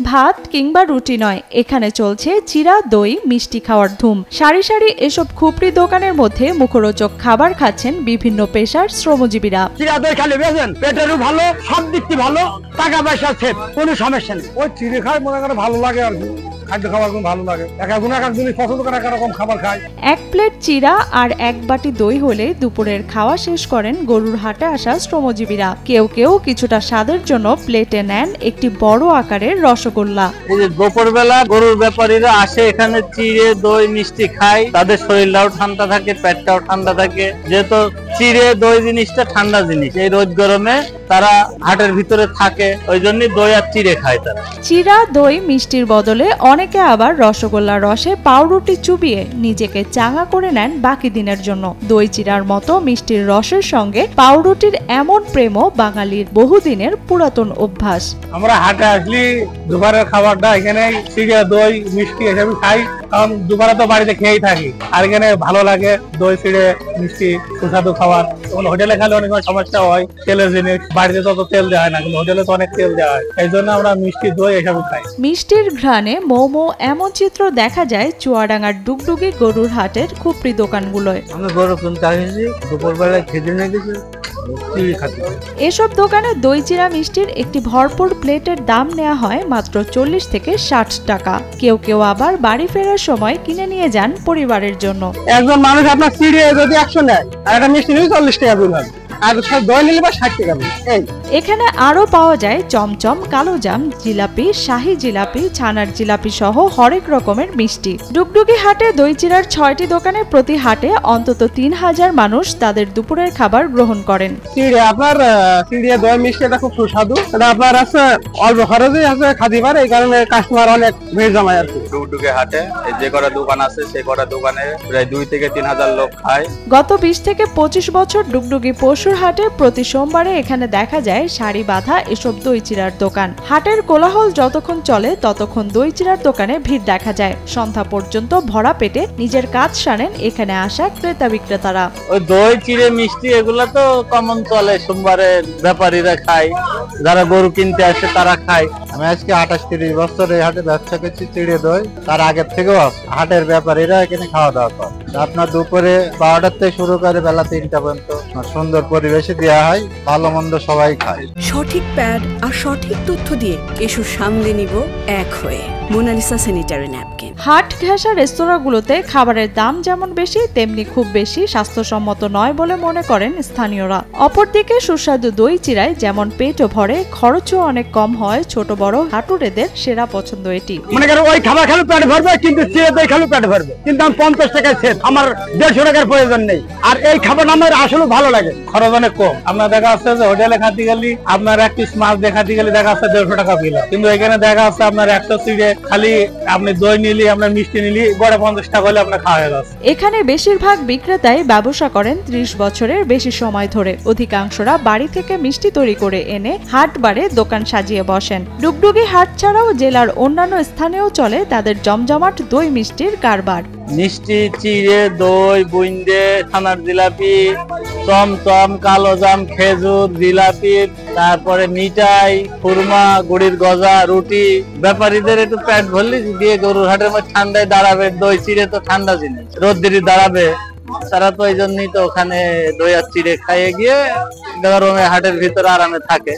ভাত কিংবা রুটি নয়, এখানে চলছে চিরা, দই, মিষ্টি খাওয়ার ধুম। সারি সারি এসব খুপড়ি দোকানের মধ্যে মুখরোচক খাবার খাচ্ছেন বিভিন্ন পেশার শ্রমজীবীরা। চিরা দই খালি বেজেন, পেটেরও ভালো, সব দিক থেকে ভালো, টাকা পয়সা সেভ, কোনো সমস্যা নেই। ওই চিড়ে খাই মনে করে ভালো লাগে আর কি, খাদ্য খাবার ভালো লাগে। এক জিনিস পছন্দ করে এক রকম খাবার খায়। এক প্লেট চিরা আর এক বাটি দই হলে দুপুরের খাওয়া শেষ করেন গরুর হাটে আসা শ্রমজীবীরা। কেউ কেউ কিছুটা স্বাদের জন্য প্লেটে নেন একটি বড় আকারের রসগোল্লা। এই যে দুপুরবেলা গরুর ব্যাপারীরা আসে এখানে চিড়ে দই মিষ্টি খায়, তাদের শরীরটাও ঠান্ডা থাকে, পেটটাও ঠান্ডা থাকে। যেহেতু চিড়ে দই জিনিসটা ঠান্ডা জিনিস, এই রোদ গরমে তারা হাটের ভিতরে থাকে, ওই জন্য দই আর চিড়ে খায় তারা। চিরা, দই, মিষ্টির বদলে অনেকে আবার রসগোল্লার রসে পাউরুটি চুবিয়ে নিজেকে চাঙা করে নেন বাকি দিনের জন্য। দই চিরার মতো মিষ্টির রসের সঙ্গে পাউরুটির এমন প্রেমও বাঙালির বহুদিনের পুরাতন অভ্যাস। আমরা হাটে আসলি দুপুরের খাবারটা এখানে চিড়ে দই মিষ্টি এসবই খাই, কারণ দুপুরে তো বাড়িতে খেয়েই থাকি। আর এখানে ভালো লাগে দই চিড়ে মিষ্টি সুস্বাদু খাবার। হোটেলে খেলে অনেক সমস্যা হয়, তেলের জিনিস, বাড়িতে তত তেল দেওয়া হয় না, কিন্তু হোটেলে তো অনেক তেল দেওয়া হয়, এই জন্য আমরা মিষ্টি দই এসবই খাই। মিষ্টির ঘ্রাণে মোমো এমন চিত্র দেখা যায় চুয়াডাঙ্গার ডুগডুগি গরুর হাটের খুপড়ি দোকানগুলোয়। আমি গরু কিনতে আসছি, দুপুরবেলায় খেতে নিয়ে গেছি, এসব দোকানে দই চিরা মিষ্টির একটি ভরপুর প্লেটের দাম নেওয়া হয় মাত্র 40 থেকে 60 টাকা। কেউ কেউ আবার বাড়ি ফেরার সময় কিনে নিয়ে যান পরিবারের জন্য। একজন মানুষ আপনার চিড়ে যদি 100 নেয় আর একটা মিষ্টি নিলে 40 টাকা বিল হবে, আর দই নিলে বা 60 টাকা বিল। এখানে আরো পাওয়া যায় চমচম, কালোজাম, জিলাপি, শাহী জিলাপি, ছানার জিলাপি সহ হরেক রকমের মিষ্টি। ডুগডুগি হাটে দই চিরার 6টি দোকানে প্রতি হাটে অন্তত 3000 মানুষ তাদের দুপুরের খাবার গ্রহণ করেন। চিড়ে আপনার চিড়ে দই মিষ্টি এটা খুব সুস্বাদু, এটা আপনার আছে অল্প খরচে আছে খাতে পারে, এই কারণে কাস্টমার অনেক ভিড় জমায় আর কি। ডুগডুগি হাটে যে কটা দোকান আছে সেই কটা দোকানে প্রায় 2 থেকে 3000 লোক খায়। গত 20 থেকে 25 বছর ডুগডুগি পশুর হাটে প্রতি সোমবারে এখানে দেখা যায় সারি বাঁধা এসব দই চিরার দোকান। হাটের কোলাহল যতক্ষণ চলে ততক্ষণ দই চিরার দোকানে ভিড় দেখা যায়। সন্ধ্যা পর্যন্ত ভরা পেটে নিজের কাজ সারেন এখানে আসা ক্রেতা বিক্রেতারা। ওই দই চিড়ে মিষ্টি এগুলা তো কমন চলে, সোমবারে ব্যাপারীরা খায়, যারা গরু কিনতে আসে তারা খায়। আমি আজকে 28-30 বছর এই হাটে ব্যবসা করছি চিড়ে দই, তার আগের থেকেও হাটের ব্যাপারীরা এখানে খাওয়া দাওয়া করে। আপনার দুপুরে 12টার থেকে শুরু করে বেলা 3টা পর্যন্ত সুন্দর পরিবেশে দেওয়া হয়, ভালো মন্দ সবাই খায়। সঠিক প্যাড আর সঠিক তথ্য দিয়ে কেশু সামলে নিব এক হয়ে। Monalisa sanitary napkin. হাট ঘেঁষা রেস্তোরাঁগুলোতে খাবারের দাম যেমন বেশি তেমনি খুব বেশি স্বাস্থ্যসম্মত নয় বলে মনে করেন স্থানীয়রা। অপরদিকে সুস্বাদু দই চিরায় যেমন পেটও ভরে, খরচও অনেক কম হয়। ছোট বড় হাটুরেদের সেরা পছন্দ এটি। মনে করেন ওই খাবার খেলে পেট ভরবে, কিন্তু চিড়ে দই খেলে পেট ভরবে, কিন্তু আমি 50 টাকায় সেট, আমার 150 টাকার প্রয়োজন নেই। আর এই খাবার আমার আসলে ভালো লাগে, খরচ অনেক কম। আপনার দেখা যাচ্ছে যে হোটেলে খাতে গেলে আপনার এক পিস মাছ দেখাতে গেলে দেখা যাচ্ছে 150 টাকা বিল, কিন্তু এখানে দেখা যাচ্ছে আপনার 100 চিড়ে খালি আপনি দই নিলি, আপনার মিষ্টি নিলি, গড়ে 50 টাকা হলে আপনার খাওয়া হয়ে যাচ্ছে। এখানে বেশিরভাগ বিক্রেতাই ব্যবসা করেন 30 বছরের বেশি সময় ধরে। অধিকাংশরা বাড়ি থেকে মিষ্টি তৈরি করে এনে হাট বারে দোকান সাজিয়ে বসেন। ডুগডুগি হাট ছাড়াও জেলার অন্যান্য স্থানেও চলে তাদের জমজমাট দই মিষ্টির কারবার। মিষ্টি, চিড়ে, দই, বুইন্দে, ছানার জিলাপি, চমচম, কালোজাম, খেজুর, জিলাপি, তারপরে মিঠাই, খুরমা, গুড়ির গজা, রুটি। ব্যাপারীদের একটু পেট ভরলি দিয়ে গরুর হাটের মধ্যে ঠান্ডায় দাঁড়াবে। দই চিড়ে তো ঠান্ডা জিনিস, রোদ্দুরে দাঁড়াবে, তারা তো এই জন্যই তো ওখানে দই আর চিড়ে খাইয়ে গিয়ে গরমে হাটের ভিতরে আরামে থাকে।